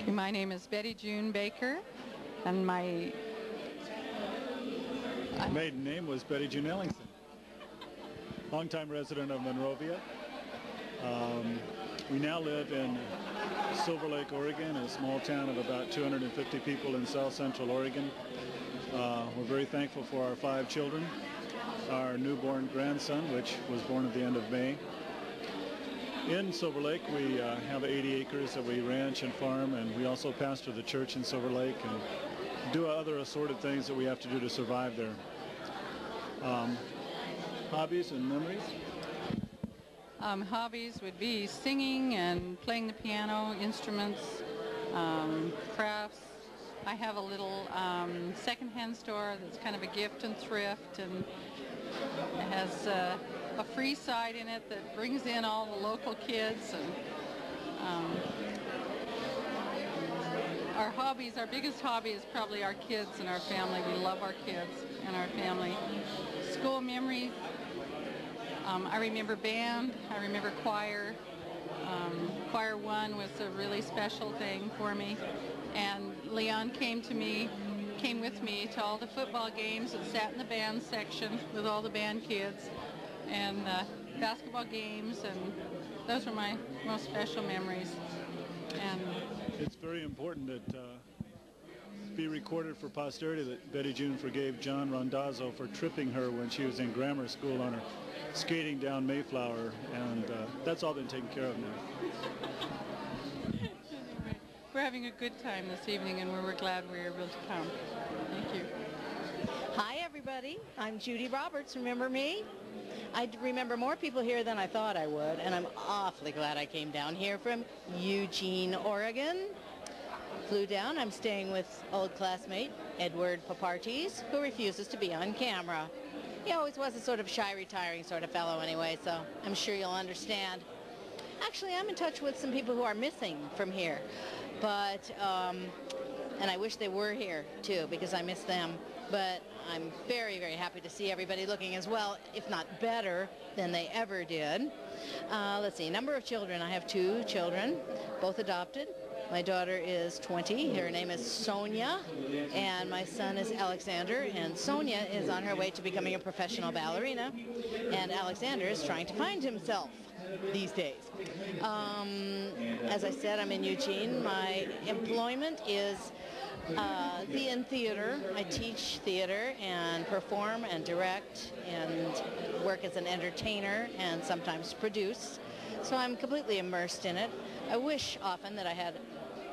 My name is Betty June Baker, and my maiden name was Betty June Ellingson. Longtime resident of Monrovia. We now live in Silver Lake, Oregon, a small town of about 250 people in south central Oregon. We're very thankful for our 5 children, our newborn grandson, which was born at the end of May. In Silver Lake, we have 80 acres that we ranch and farm, and we also pastor the church in Silver Lake and do other assorted things that we have to do to survive there. Hobbies and memories? Hobbies would be singing and playing the piano, instruments, crafts. I have a little secondhand store that's kind of a gift and thrift, and it has a free side in it that brings in all the local kids. And our hobbies, our biggest hobby is probably our kids and our family. We love our kids and our family. School memories, I remember band, I remember choir. Choir 1 was a really special thing for me, and Leon came with me to all the football games and sat in the band section with all the band kids, and basketball games, and those are my most special memories. And it's very important that be recorded for posterity that Betty June forgave John Rondazzo for tripping her when she was in grammar school on her skating down Mayflower, and that's all been taken care of now. We're having a good time this evening, and we're glad we were able to come. Thank you. Hi, everybody. I'm Judy Roberts. Remember me? I remember more people here than I thought I would, and I'm awfully glad I came down here from Eugene, Oregon. Flew down. I'm staying with old classmate Edward Papartis, who refuses to be on camera. He always was a sort of shy, retiring sort of fellow anyway, so I'm sure you'll understand. Actually, I'm in touch with some people who are missing from here, but, and I wish they were here too, because I miss them. But I'm very, very happy to see everybody looking as well, if not better, than they ever did. Let's see, number of children. I have 2 children, both adopted. My daughter is 20. Her name is Sonia, and my son is Alexander. And Sonia is on her way to becoming a professional ballerina, and Alexander is trying to find himself these days. As I said, I'm in Eugene. My employment is in theater. I teach theater and perform and direct and work as an entertainer and sometimes produce. So I'm completely immersed in it. I wish often that I had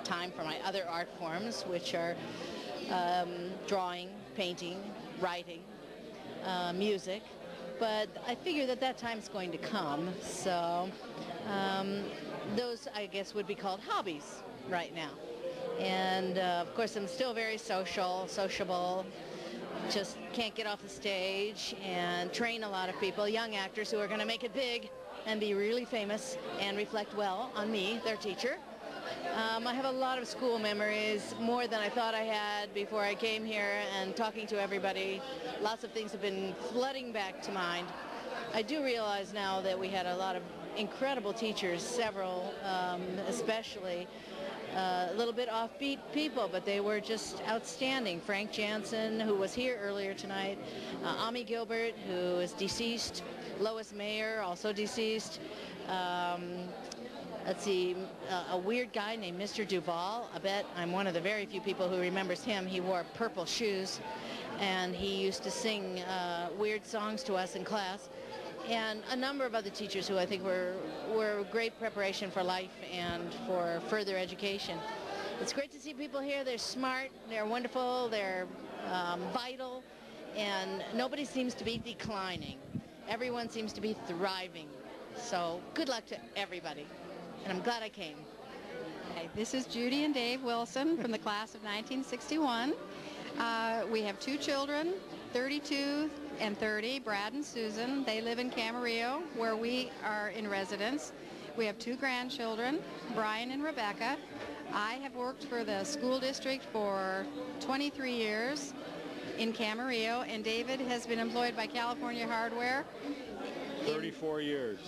time for my other art forms, which are drawing, painting, writing, music. But I figure that that time's going to come. So those, I guess, would be called hobbies right now. And of course, I'm still very sociable, just can't get off the stage, and train a lot of people, young actors who are going to make it big and be really famous and reflect well on me, their teacher. I have a lot of school memories, more than I thought I had before I came here, and talking to everybody, lots of things have been flooding back to mind. I do realize now that we had a lot of incredible teachers, several especially, a little bit offbeat people, but they were just outstanding. Frank Jansen, who was here earlier tonight, Ami Gilbert, who is deceased, Lois Mayer, also deceased. Let's see, a weird guy named Mr. Duval. I bet I'm one of the very few people who remembers him. He wore purple shoes, and he used to sing weird songs to us in class. And a number of other teachers who I think were great preparation for life and for further education. It's great to see people here. They're smart, they're wonderful, they're vital, and nobody seems to be declining. Everyone seems to be thriving. So good luck to everybody, and I'm glad I came. Hi, this is Judy and Dave Wilson from the class of 1961. We have 2 children, 32 and 30, Brad and Susan. They live in Camarillo, where we are in residence. We have 2 grandchildren, Brian and Rebecca. I have worked for the school district for 23 years in Camarillo, and David has been employed by California Hardware. 34 years.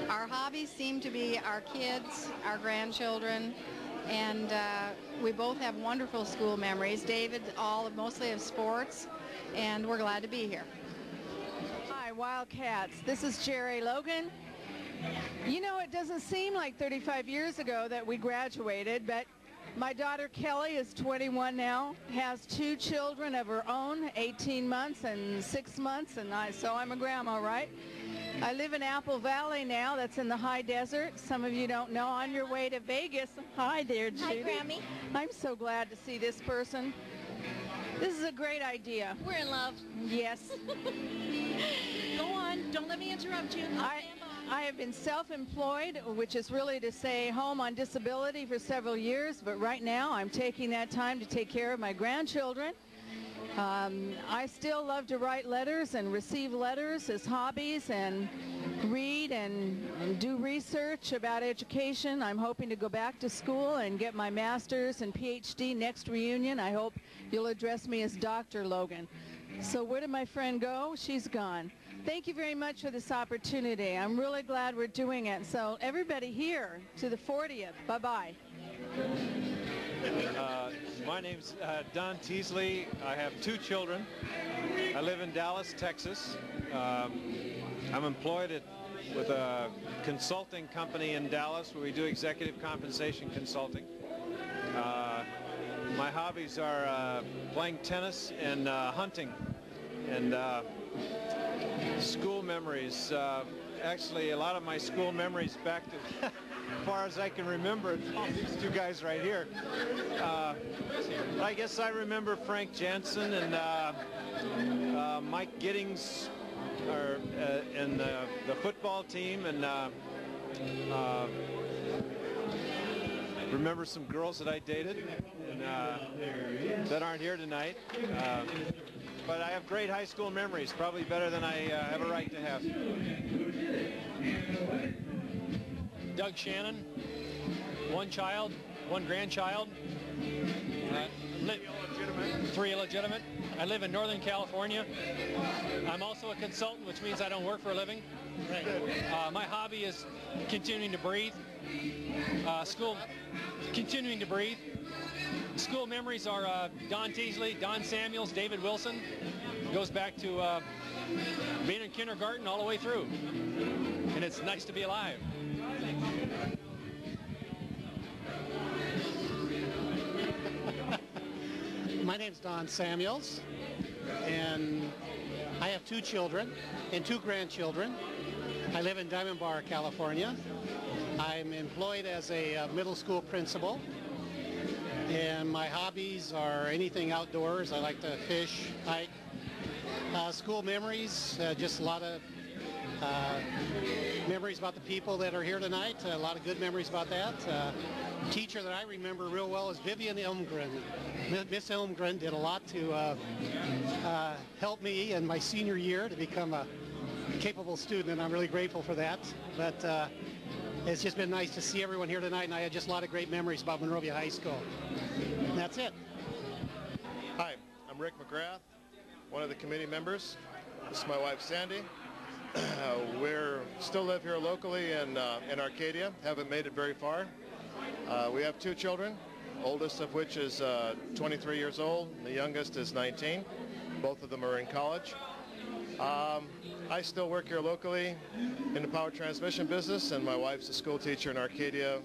Our hobbies seem to be our kids, our grandchildren, and we both have wonderful school memories. David, mostly of sports, and we're glad to be here. Hi, Wildcats. This is Jerry Logan. You know, it doesn't seem like 35 years ago that we graduated, but my daughter Kelly is 21 now, has 2 children of her own, 18 months and 6 months, and so I'm a grandma, right? I live in Apple Valley now. That's in the high desert. Some of you don't know. On your way to Vegas. Hi there, Judy. Hi, Grammy. I'm so glad to see this person. This is a great idea. We're in love. Yes. Go on. Don't let me interrupt you. I have been self-employed, which is really to say home on disability for several years, but right now I'm taking that time to take care of my grandchildren. I still love to write letters and receive letters as hobbies and read and do research about education. I'm hoping to go back to school and get my master's and PhD next reunion. I hope you'll address me as Dr. Logan. So where did my friend go? She's gone. Thank you very much for this opportunity. I'm really glad we're doing it. So everybody here to the 40th. Bye-bye. My name's Don Teasley. I have 2 children. I live in Dallas, Texas. I'm employed with a consulting company in Dallas where we do executive compensation consulting. My hobbies are playing tennis and hunting. And school memories. Actually, a lot of my school memories back to as far as I can remember, these 2 guys right here. I guess I remember Frank Jansen and Mike Giddings and the football team, and remember some girls that I dated and that aren't here tonight. But I have great high school memories, probably better than I have a right to have. Doug Shannon, 1 child, 1 grandchild, 3 illegitimate. I live in Northern California. I'm also a consultant, which means I don't work for a living. My hobby is continuing to breathe. Continuing to breathe. School memories are Don Teasley, Don Samuels, David Wilson. Goes back to being in kindergarten all the way through. And it's nice to be alive. My name's Don Samuels, and I have 2 children and 2 grandchildren. I live in Diamond Bar, California. I'm employed as a middle school principal, and my hobbies are anything outdoors. I like to fish, hike. School memories, just a lot of memories about the people that are here tonight, a lot of good memories about that. Teacher that I remember real well is Vivian Elmgren. Miss Elmgren did a lot to help me in my senior year to become a capable student, and I'm really grateful for that. But it's just been nice to see everyone here tonight, and I had just a lot of great memories about Monrovia High School. And that's it. Hi, I'm Rick McGrath, one of the committee members. This is my wife, Sandy. We're still live here locally in Arcadia, haven't made it very far. We have 2 children, oldest of which is 23 years old, the youngest is 19. Both of them are in college. I still work here locally in the power transmission business, and my wife's a school teacher in Arcadia,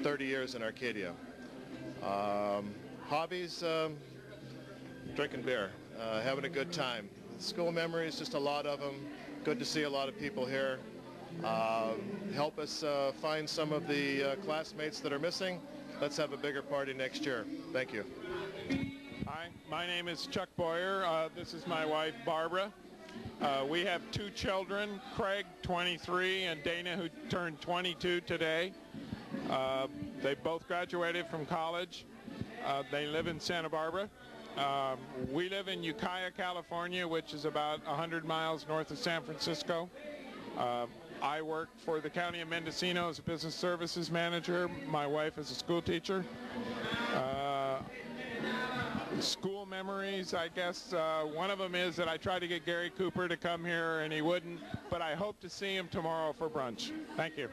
30 years in Arcadia. Hobbies, drinking beer, having a good time. School memories, just a lot of them. Good to see a lot of people here. Help us find some of the classmates that are missing. Let's have a bigger party next year. Thank you. Hi, my name is Chuck Boyer. This is my wife, Barbara. We have 2 children, Craig, 23, and Dana, who turned 22 today. They both graduated from college. They live in Santa Barbara. We live in Ukiah, California, which is about 100 miles north of San Francisco. I work for the County of Mendocino as a business services manager. My wife is a school teacher. School memories, I guess one of them is that I tried to get Gary Cooper to come here and he wouldn't, but I hope to see him tomorrow for brunch. Thank you.